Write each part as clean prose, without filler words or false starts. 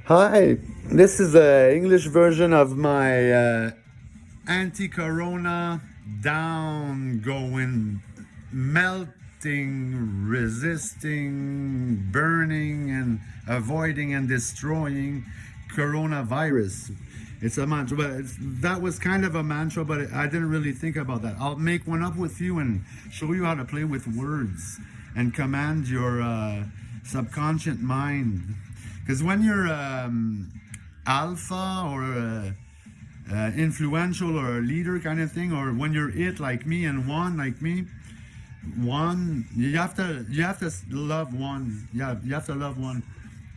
Hi, this is the English version of my anti-corona down going, melting, resisting, burning, and avoiding and destroying coronavirus. It's a mantra, but that was kind of a mantra, but I didn't really think about that. I'll make one up with you and show you how to play with words and command your subconscious mind. Because when you're alpha or influential or a leader kind of thing, or when you're it like me and one like me, one you have to love one. Yeah, you have to love one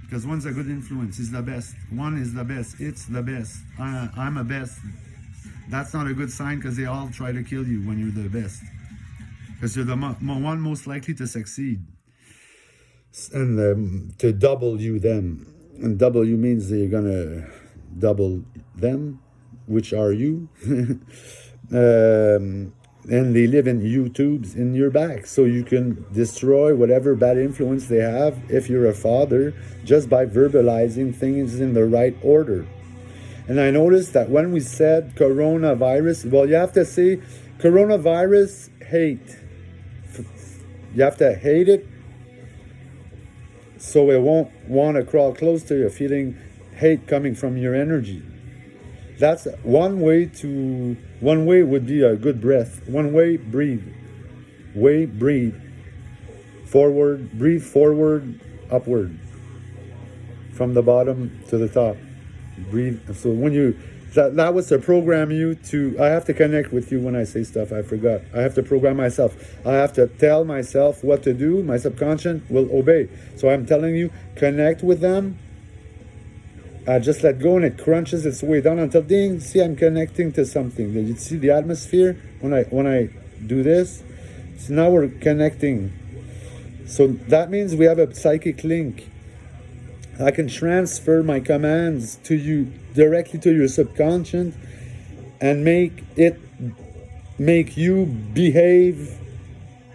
because one's a good influence. He's the best. One is the best. It's the best. I'm a best. That's not a good sign because they all try to kill you when you're the best. Because you're the one most likely to succeed. And to double you them, and W means that you're gonna double them, which are you. And they live in U-tubes in your back, so you can destroy whatever bad influence they have if you're a father, just by verbalizing things in the right order. And I noticed that when we said coronavirus, well, you have to say coronavirus hate. You have to hate it, so it won't want to crawl close to you, feeling hate coming from your energy. That's one way would be a good breath. One way, breathe. Breathe. Forward, breathe forward, upward. From the bottom to the top. Breathe. So when you, that was to program you to, I have to connect with you when I say stuff, I forgot. I have to program myself. I have to tell myself what to do. My subconscious will obey. So I'm telling you, connect with them. Just let go and it crunches its way down until ding, see, I'm connecting to something. Did you see the atmosphere when I do this? So now we're connecting. So that means we have a psychic link. I can transfer my commands to you directly to your subconscious and make you behave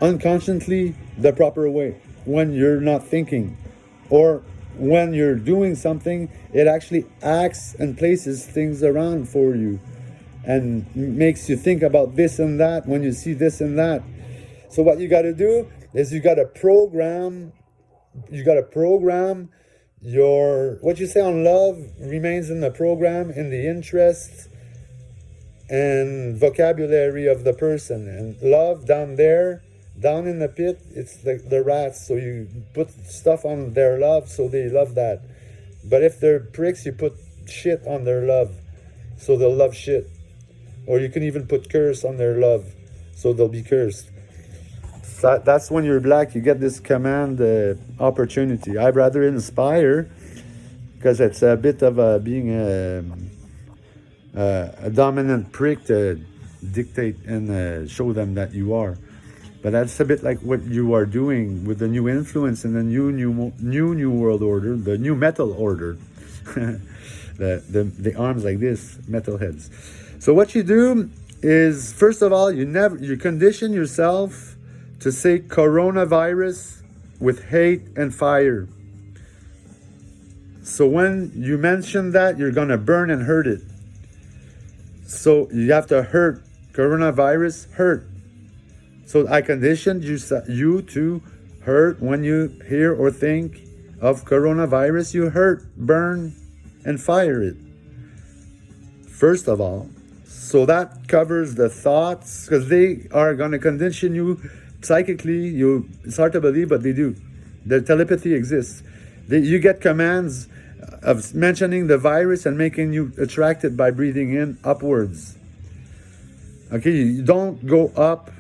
unconsciously the proper way when you're not thinking, or when you're doing something, it actually acts and places things around for you and makes you think about this and that when you see this and that. So what you got to do is you got to program your, what you say on love remains in the program, in the interest and vocabulary of the person. And love down there, down in the pit, it's the rats. So you put stuff on their love, so they love that. But if they're pricks, you put shit on their love, so they'll love shit. Or you can even put curse on their love, so they'll be cursed. That's when you're black, you get this command opportunity. I'd rather inspire, because it's a bit of being a dominant prick to dictate and show them that you are. But that's a bit like what you are doing with the new influence and the new world order, the new metal order. the arms like this, metal heads. So what you do is, first of all, you condition yourself to say coronavirus with hate and fire. So when you mention that, you're gonna burn and hurt it. So you have to hurt. Coronavirus, hurt. So I conditioned you to hurt when you hear or think of coronavirus. You hurt, burn, and fire it. First of all. So that covers the thoughts, because they are going to condition you psychically. It's hard to believe, but they do. The telepathy exists. You get commands of mentioning the virus and making you attracted by breathing in upwards. Okay, you don't go up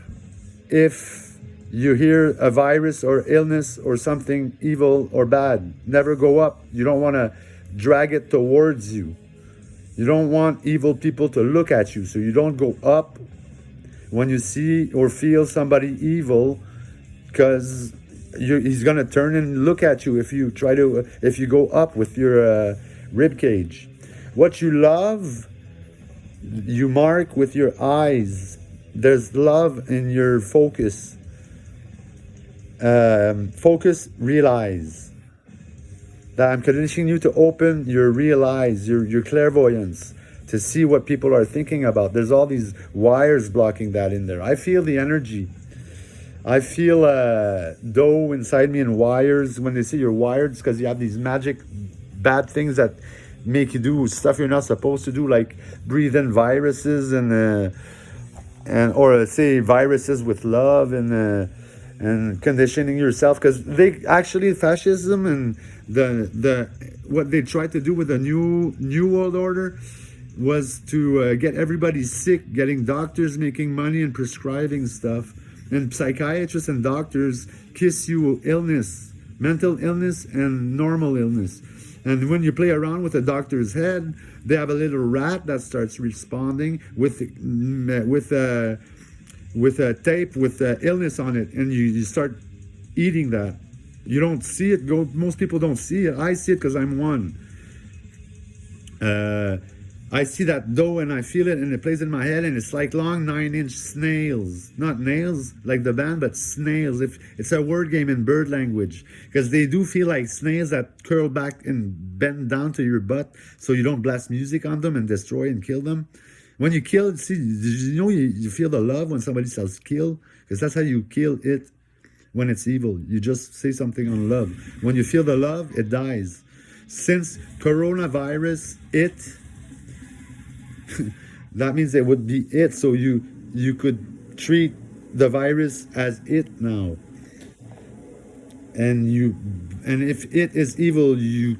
if you hear a virus or illness or something evil or bad. Never go up. You don't want to drag it towards you. You don't want evil people to look at you, so you don't go up when you see or feel somebody evil, because he's going to turn and look at you if you go up with your rib cage. What you love, you mark with your eyes. There's love in your focus. Focus, realize. That I'm conditioning you to open your real eyes, your clairvoyance, to see what people are thinking about. There's all these wires blocking that in there. I feel the energy. I feel dough inside me and wires. When they say you're wired, it's because you have these magic bad things that make you do stuff you're not supposed to do, like breathe in viruses and or say viruses with love and conditioning yourself, because they actually, fascism and the what they tried to do with the new world order was to get everybody sick, getting doctors making money and prescribing stuff, and psychiatrists and doctors kiss you illness, mental illness and normal illness. And when you play around with a doctor's head, they have a little rat that starts responding with a tape with illness on it, and you start eating that. You don't see it go. Most people don't see it. I see it because I'm one. I see that dough and I feel it, and it plays in my head, and it's like long 9-inch snails. Not nails like the band, but snails. If it's a word game in bird language, because they do feel like snails that curl back and bend down to your butt, so you don't blast music on them and destroy and kill them. When you kill, see, you know, you feel the love when somebody says kill, because that's how you kill it when it's evil. You just say something on love. When you feel the love, it dies. Since coronavirus, it that means it would be it, so you could treat the virus as it now, and if it is evil, you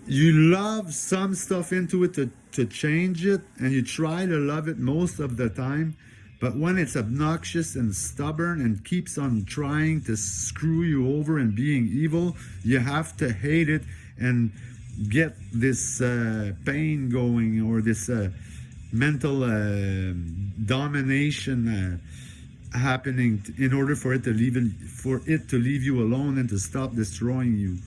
love some stuff into it to change it, and you try to love it most of the time. But when it's obnoxious and stubborn and keeps on trying to screw you over and being evil, you have to hate it and get this pain going, or this mental domination happening in order for it to leave you alone and to stop destroying you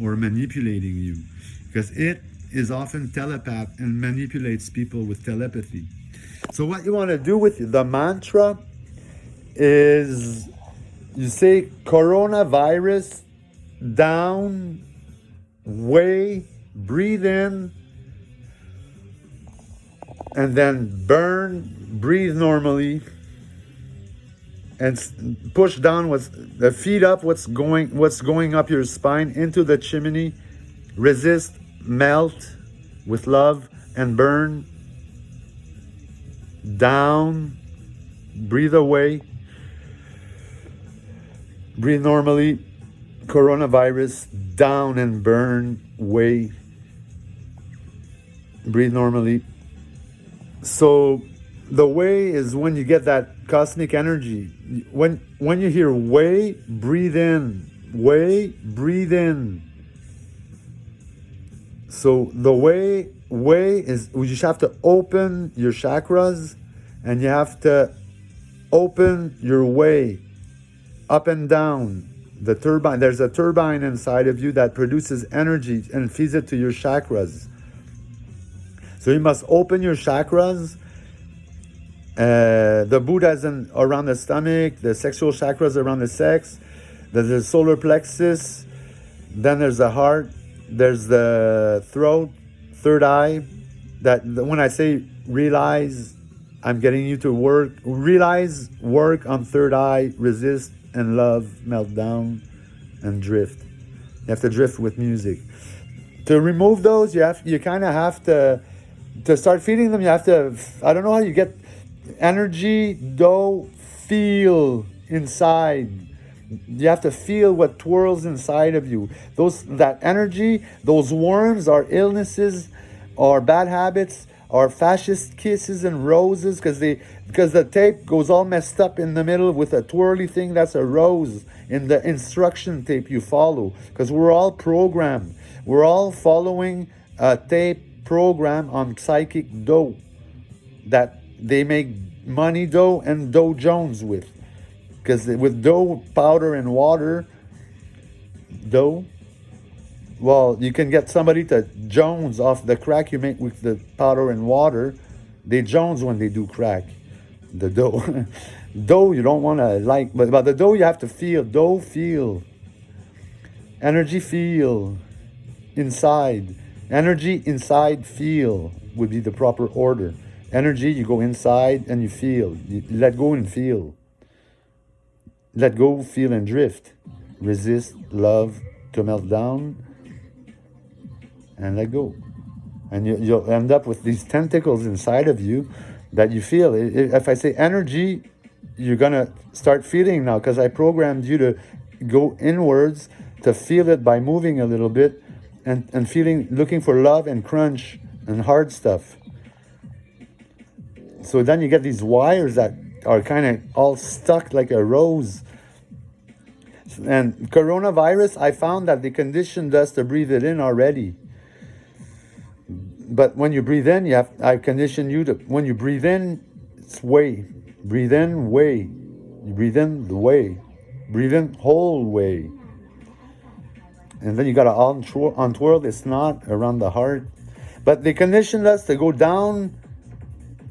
or manipulating you, because it is often telepath and manipulates people with telepathy. So what you want to do with the mantra is you say coronavirus down, way, breathe in, and then burn, breathe normally, and push down the feet up, what's going up your spine into the chimney. Resist, melt with love, and burn down, breathe away, breathe normally, coronavirus down and burn way, breathe normally. So the way is when you get that cosmic energy. When you hear way, breathe in, way, breathe in. So the way is, you just have to open your chakras, and you have to open your way up and down the turbine. There's a turbine inside of you that produces energy and feeds it to your chakras. So you must open your chakras. The Buddha's around the stomach, the sexual chakras around the sex, there's the solar plexus, then there's the heart, there's the throat, third eye. That when I say realize, I'm getting you to work on third eye, resist and love, melt down and drift. You have to drift with music. To remove those, you kind of have to start feeding them. You have to, I don't know how you get energy, dough, feel inside. You have to feel what twirls inside of you. That energy, those worms are illnesses, or bad habits, or fascist kisses and roses, because the tape goes all messed up in the middle with a twirly thing. That's a rose in the instruction tape you follow, because we're all programmed. We're all following a tape program on psychic dough that they make money dough and Dow Jones with. Because with dough, powder, and water, dough, well, you can get somebody to Jones off the crack you make with the powder and water. They Jones when they do crack. The dough. Dough you don't want to like, but the dough you have to feel. Dough feel. Energy feel. inside. Energy, inside, feel would be the proper order. Energy, you go inside and you feel. You let go and feel. Let go, feel, and drift. Resist, love, to melt down, and let go. And you'll end up with these tentacles inside of you that you feel. If I say energy, you're going to start feeling now, because I programmed you to go inwards, to feel it by moving a little bit and feeling, looking for love and crunch and hard stuff. So then you get these wires that are kind of all stuck like a rose. And coronavirus, I found that they conditioned us to breathe it in already. But when you breathe in, I condition you to, when you breathe in, it's way. Breathe in, way. You breathe in, the way. Breathe in, whole way. And then you got to untwirl this knot around the heart. But they conditioned us to go down,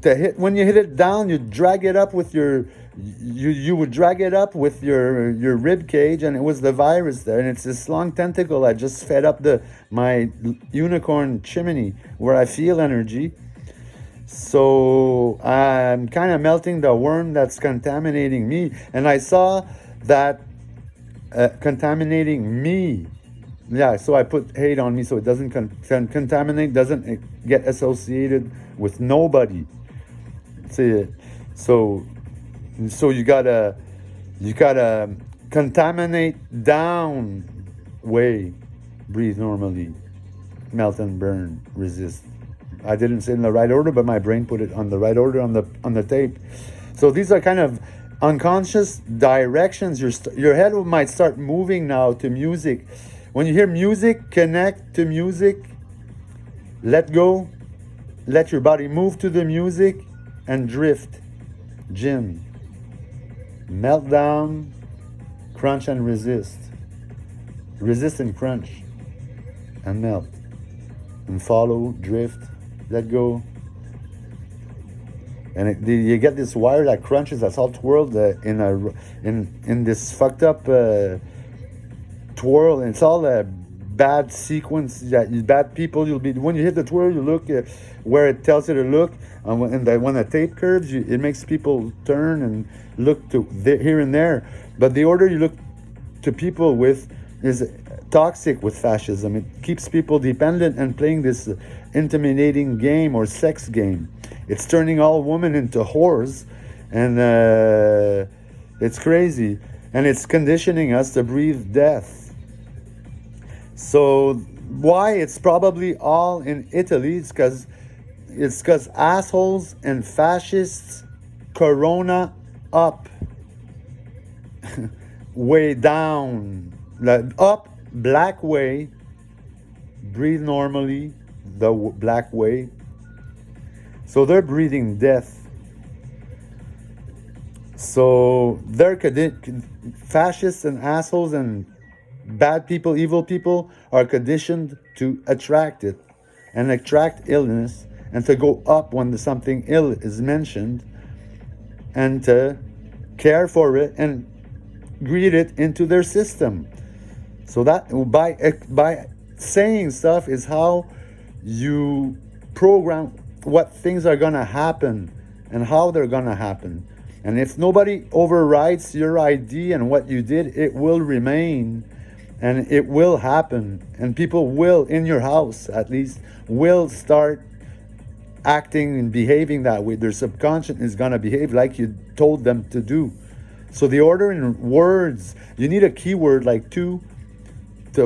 to hit. When you hit it down, you drag it up with your, you would drag it up with your rib cage, and it was the virus there. And it's this long tentacle that just fed up my unicorn chimney where I feel energy. So I'm kind of melting the worm that's contaminating me. And I saw that contaminating me. Yeah, so I put hate on me so it doesn't contaminate, doesn't get associated with nobody. See, so you gotta contaminate down, way, breathe normally, melt and burn, resist. I didn't say it in the right order, but my brain put it on the right order on the tape. So these are kind of unconscious directions. Your head might start moving now to music. When you hear music, connect to music, let go, let your body move to the music, and drift. Jim. Melt down, crunch and resist. Resist and crunch, and melt. And follow, drift, let go. And you get this wire that crunches, that's all twirled in this fucked up twirl, and it's all a bad sequence, bad people. You'll be, when you hit the twirl, you look where it tells you to look, and when the tape curves, it makes people turn and look to here and there. But the order you look to people with is toxic with fascism. It keeps people dependent and playing this intimidating game or sex game. It's turning all women into whores, and it's crazy, and it's conditioning us to breathe death. So why? It's probably all in Italy. It's because assholes and fascists, corona up, way down, up, black way, breathe normally, the black way. So they're breathing death. So they're fascists and assholes and bad people, evil people are conditioned to attract it and attract illness, and to go up when something ill is mentioned, and to care for it and greet it into their system. So that by saying stuff is how you program what things are going to happen and how they're going to happen. And if nobody overrides your ID and what you did, it will remain. And it will happen, and people will, in your house at least, will start acting and behaving that way. Their subconscious is going to behave like you told them to do. So the order in words, you need a keyword like two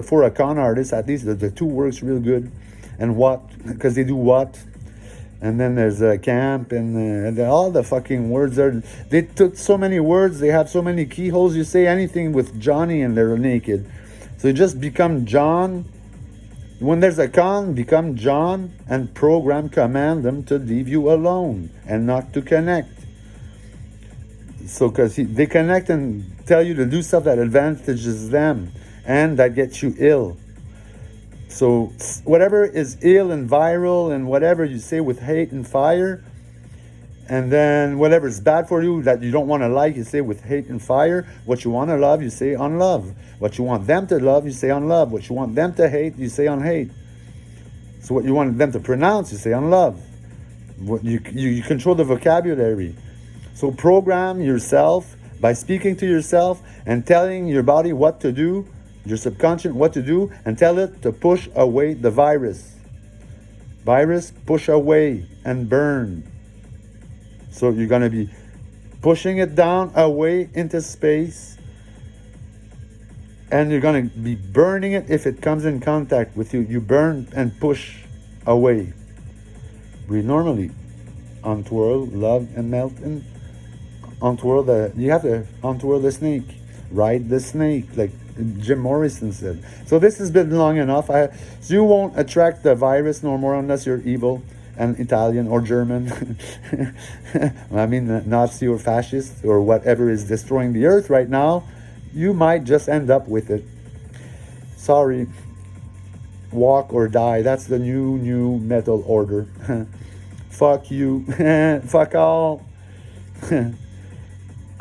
for a con artist, at least the two works real good. And what, because they do what. And then there's a camp, and all the fucking words are, they took so many words, they have so many keyholes. You say anything with Johnny and they're naked. So you just become John. When there's a con, become John, and command them to leave you alone and not to connect. So because they connect and tell you to do stuff that advantages them and that gets you ill. So whatever is ill and viral and whatever you say with hate and fire, And then whatever is bad for you that you don't want to like, you say with hate and fire. What you want to love, you say unlove. What you want them to love, you say unlove. What you want them to hate, you say unhate. So what you want them to pronounce, you say unlove. What you control the vocabulary. So program yourself by speaking to yourself and telling your body what to do, your subconscious what to do, and tell it to push away the virus. Virus, push away and burn. So you're going to be pushing it down, away into space. And you're going to be burning it if it comes in contact with you. You burn and push away. We normally untwirl, love, and melt. And untwirl you have to untwirl the snake. Ride the snake, like Jim Morrison said. So this has been long enough. So you won't attract the virus no more unless you're evil and Italian or German. I mean, Nazi or fascist or whatever is destroying the earth right now. You might just end up with it. Sorry. Walk or die. That's the new metal order. Fuck you. Fuck all.